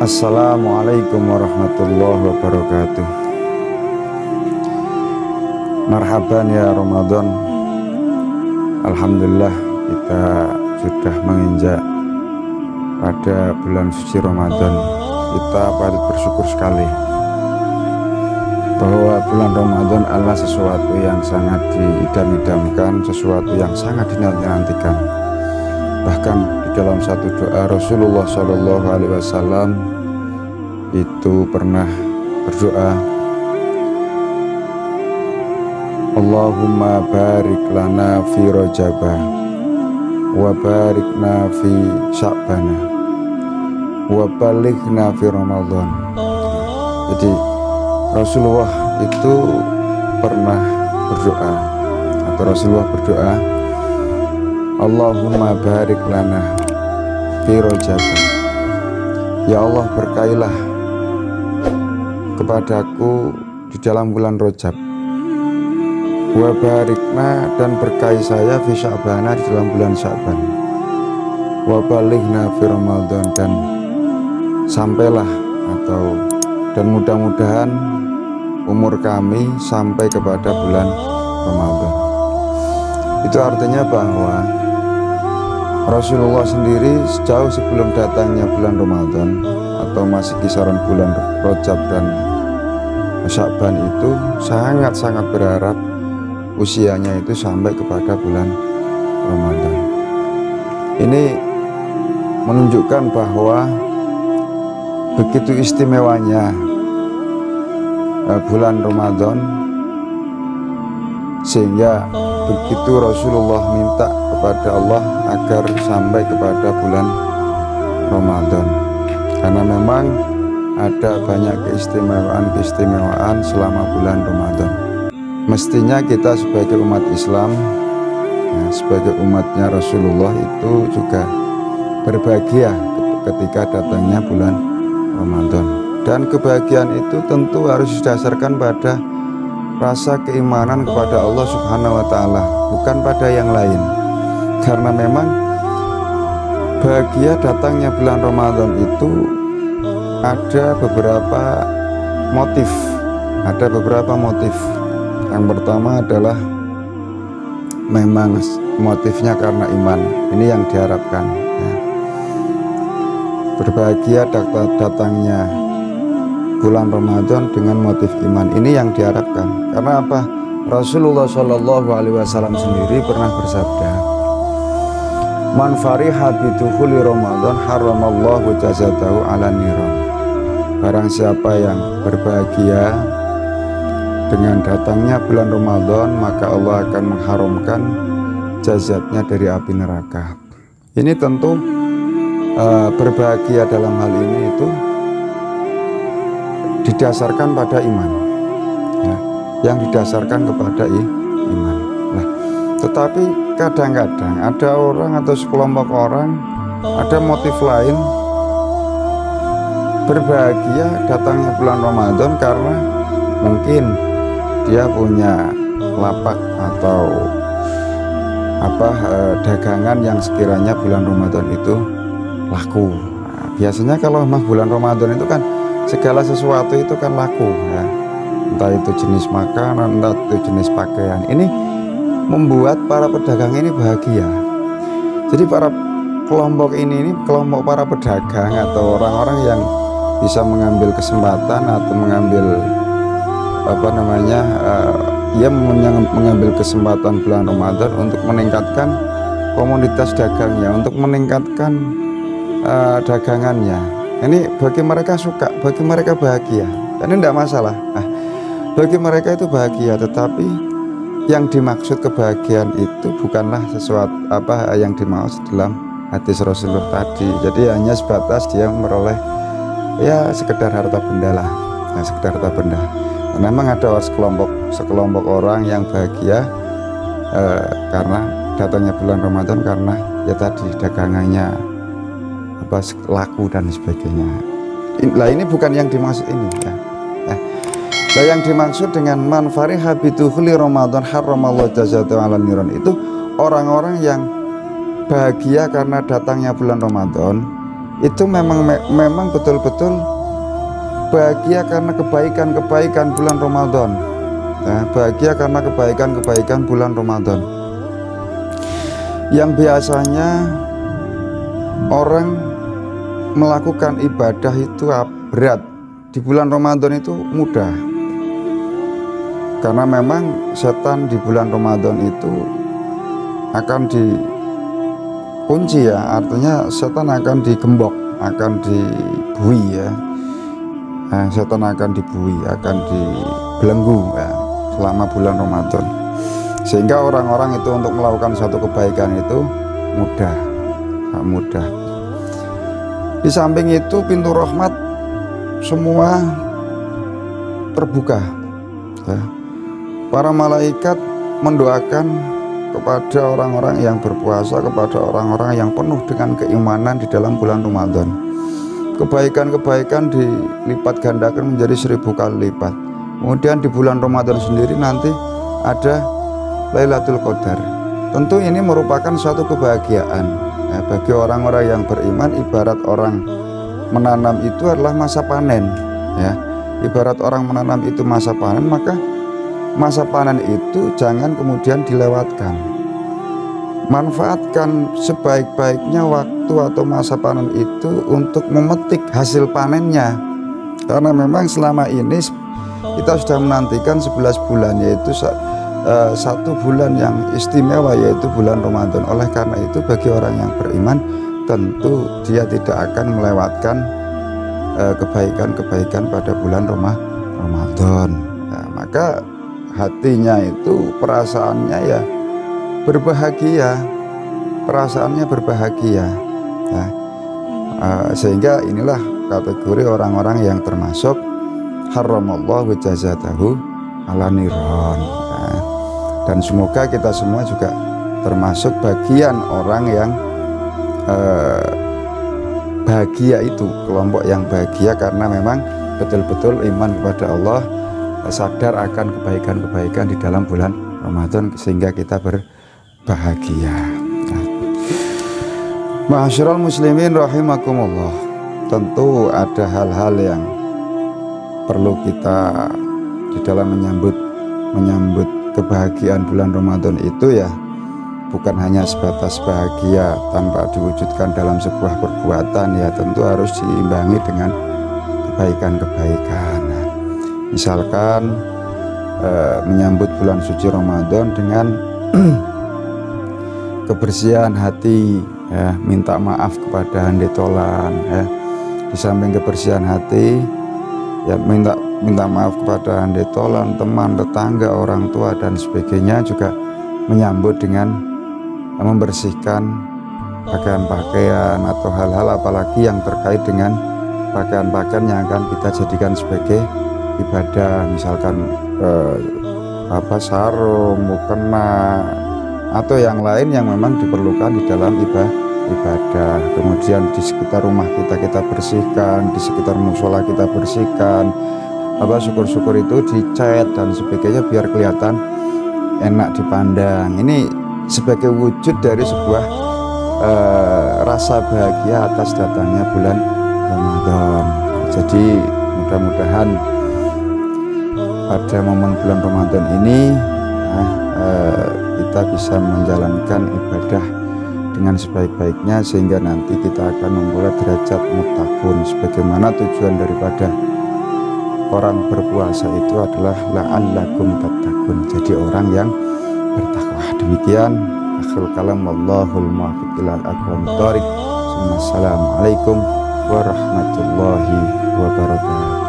Assalamualaikum warahmatullahi wabarakatuh. Marhaban ya Ramadan. Alhamdulillah kita sudah menginjak pada bulan suci Ramadan. Kita patut bersyukur sekali bahwa bulan Ramadan adalah sesuatu yang sangat diidam-idamkan, sesuatu yang sangat dinanti-nantikan. Bahkan di dalam satu doa Rasulullah SAW itu pernah berdoa, Allahumma barik lana fi Rajabah wa barikna fi Sya'bana wa balighna fi Ramadan. Jadi Rasulullah itu pernah berdoa, atau Rasulullah berdoa, Allahumma barik lana fi Rajabah, ya Allah berkailah kepadaku di dalam bulan Rajab, wa barikna dan berkahi saya fi Sya'bana di dalam bulan Sya'ban, wa balighna fi Ramadan dan sampailah dan mudah-mudahan umur kami sampai kepada bulan Ramadan. Itu artinya bahwa Rasulullah sendiri sejauh sebelum datangnya bulan Ramadan atau masih kisaran bulan Rajab dan Sya'ban itu sangat-sangat berharap usianya itu sampai kepada bulan Ramadan. Ini menunjukkan bahwa begitu istimewanya bulan Ramadan, sehingga begitu Rasulullah minta kepada Allah agar sampai kepada bulan Ramadan, karena memang ada banyak keistimewaan selama bulan Ramadan. Mestinya kita sebagai umat Islam, sebagai umatnya Rasulullah itu juga berbahagia ketika datangnya bulan Ramadan. Dan kebahagiaan itu tentu harus didasarkan pada rasa keimanan kepada Allah Subhanahu wa Ta'ala, bukan pada yang lain. Karena memang bahagia datangnya bulan Ramadan itu ada beberapa motif. Yang pertama adalah memang motifnya karena iman. Ini yang diharapkan. Berbahagia datangnya bulan Ramadan dengan motif iman, ini yang diharapkan. Karena apa? Rasulullah SAW sendiri pernah bersabda, man fariha bidukhuli Ramadan haramallahu jazatahu ala niran. Barang siapa yang berbahagia dengan datangnya bulan Ramadan, maka Allah akan mengharamkan jazatnya dari api neraka. Ini tentu berbahagia dalam hal ini itu didasarkan pada iman, yang didasarkan kepada iman. Nah, tetapi kadang-kadang ada orang atau sekelompok orang ada motif lain berbahagia datangnya bulan Ramadan karena mungkin dia punya lapak atau dagangan yang sekiranya bulan Ramadan itu laku. Nah, biasanya kalau memang bulan Ramadan itu kan segala sesuatu itu kan laku, entah itu jenis makanan, entah itu jenis pakaian. Ini membuat para pedagang ini bahagia. Jadi para kelompok kelompok para pedagang atau orang-orang yang bisa mengambil kesempatan atau mengambil mengambil kesempatan bulan Ramadan untuk meningkatkan komunitas dagangnya, untuk meningkatkan dagangannya. Ini bagi mereka suka, bagi mereka bahagia, dan ini tidak masalah. Bagi mereka itu bahagia, tetapi yang dimaksud kebahagiaan itu bukanlah sesuatu yang dimaksud dalam hadis Rasulullah tadi. Jadi hanya sebatas dia meroleh sekedar harta benda lah, sekedar harta benda. Dan memang ada sekelompok orang yang bahagia karena datangnya bulan Ramadan, karena tadi dagangannya laku dan sebagainya. Lah ini bukan yang dimaksud ini, Lah yang dimaksud dengan man fariha bidukhuli Ramadan haramallahu jazatahu ala niran itu orang-orang yang bahagia karena datangnya bulan Ramadan, itu memang betul-betul bahagia karena kebaikan-kebaikan bulan Ramadan. Ya, bahagia karena kebaikan-kebaikan bulan Ramadan. Yang biasanya orang melakukan ibadah itu berat, di bulan Ramadan itu mudah. Karena memang setan di bulan Ramadan itu akan dikunci ya, artinya setan akan digembok, akan dibui ya. Setan akan dibui, akan dibelenggu ya, selama bulan Ramadan. Sehingga orang-orang itu untuk melakukan satu kebaikan itu mudah. Di samping itu pintu rahmat semua terbuka ya. Para malaikat mendoakan kepada orang-orang yang berpuasa, kepada orang-orang yang penuh dengan keimanan di dalam bulan Ramadan. Kebaikan-kebaikan dilipat gandakan menjadi 1000 kali lipat. Kemudian di bulan Ramadan sendiri nanti ada Lailatul Qadar. Tentu ini merupakan suatu kebahagiaan ya, bagi orang-orang yang beriman. Ibarat orang menanam itu adalah masa panen ya. Ibarat orang menanam itu masa panen, maka masa panen itu jangan kemudian dilewatkan. Manfaatkan sebaik-baiknya waktu atau masa panen itu untuk memetik hasil panennya. Karena memang selama ini kita sudah menantikan 11 bulan, yaitu satu bulan yang istimewa, yaitu bulan Ramadan. Oleh karena itu bagi orang yang beriman tentu dia tidak akan melewatkan kebaikan-kebaikan pada bulan Ramadan. Nah, maka hatinya itu perasaannya ya berbahagia, nah, sehingga inilah kategori orang-orang yang termasuk haramallahu jazatahu ala niron. Nah, dan semoga kita semua juga termasuk bagian orang yang bahagia itu, kelompok yang bahagia karena memang betul-betul iman kepada Allah, sadar akan kebaikan-kebaikan di dalam bulan Ramadan sehingga kita berbahagia. Ma'asyiral muslimin rahimakumullah, tentu ada hal-hal yang perlu kita di dalam menyambut kebahagiaan bulan Ramadan itu ya, bukan hanya sebatas bahagia tanpa diwujudkan dalam sebuah perbuatan ya, tentu harus diimbangi dengan kebaikan-kebaikan. Nah, misalkan menyambut bulan suci Ramadan dengan kebersihan hati ya, minta maaf kepada handetolan ya. Di samping kebersihan hati ya, minta maaf kepada handetolan, teman, tetangga, orang tua dan sebagainya, juga menyambut dengan membersihkan pakaian-pakaian atau hal-hal apalagi yang terkait dengan pakaian-pakaian yang akan kita jadikan sebagai ibadah, misalkan sarung, mukena atau yang lain yang memang diperlukan di dalam ibadah. Kemudian di sekitar rumah kita bersihkan, di sekitar musola kita bersihkan, syukur-syukur itu dicat dan sebagainya biar kelihatan enak dipandang. Ini sebagai wujud dari sebuah rasa bahagia atas datangnya bulan Ramadan. Jadi mudah-mudahan pada momen bulan Ramadan ini kita bisa menjalankan ibadah dengan sebaik-baiknya sehingga nanti kita akan memperoleh derajat muttaqun, sebagaimana tujuan daripada orang berpuasa itu adalah la'allakum tattaqun, jadi orang yang bertakwa. Demikian akhirul kalam, wallahul muwaffiq ila aqwamit thoriq. Assalamualaikum warahmatullahi wabarakatuh.